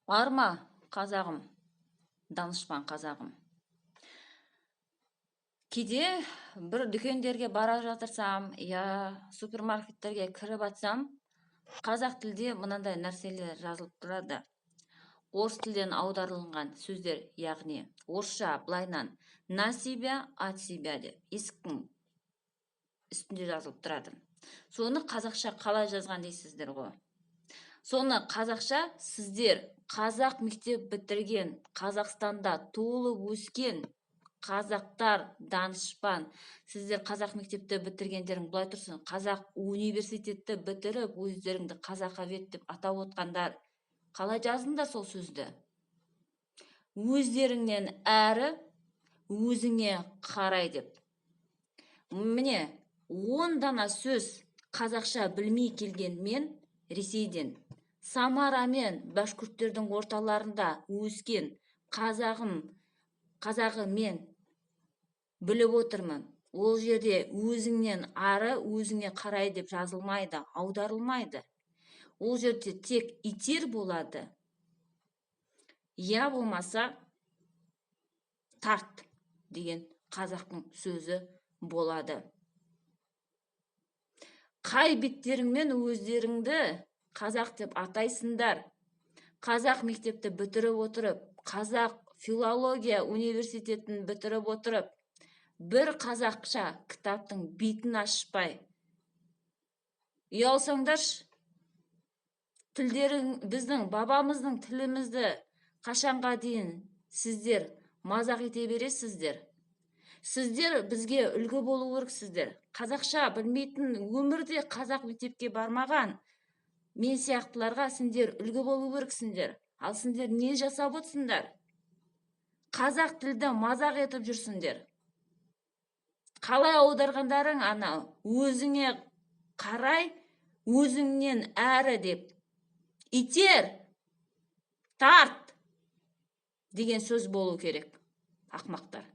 Арма қазағым, данышпан қазағым. Кейде бір дүкендерге бара жатырсам, супермаркеттерге кіріп атсам, қазақ тілде мынандай нәрселер жазылып тұрады. Орыс тілден аударылған сөздер, яғни орысша былайынан на себя, от себя деп есіктің үстінде жазылып тұрады. Соны қазақша қалай жазған дейсіздер ғой. Соны қазақша сіздер қазақ мектеп бітірген, Қазақстанда туылып өскен қазақтар, данышпан, сіздер қазақ мектепті бітіргендерің былай тұрсын, қазақ университетті бітіріп, өздеріңді қазақовед деп атап отқандар, қалай жаздыңдар сол сөзді? Өздеріңнен әрі өзіңе қарай деп. Міне, 10 дана сөз қазақша білмей келген мен Ресейден, Самара мен башқұрттердің орталарында өскен қазағы мен біліп отырмын. Ол жерде өзіңнен ары өзіңе қарай деп жазылмайды, аударылмайды. Ол жерде тек итер болады. Я болмаса тарт деген қазақтың сөзі болады. Қай беттеріңмен өздеріңді қазақ деп атайсыңдар? Қазақ мектепті бітіріп отырып, қазақ филология университетін бітіріп отырып, бір қазақша кітаптың бетін ашпай, ұялсаңдаршы, біздің бабамыздың тілімізді қашанға дейін сіздер мазақ ете бересіздер? Сіздер бізге үлгі болу керексіздер. Қазақша білмейтін, өмірде қазақ мектепке бармаған мен сияқтыларға сендер үлгі болу керексіңдер. Ал сендер не жасап отырсыңдар? Қазақ тілді мазақ етіп жүрсіңдер. Қалай аударғандарың анау? Өзіңе қарай, өзіңнен әрі деп. Итер, тарт деген сөз болу керек, ақмақтар.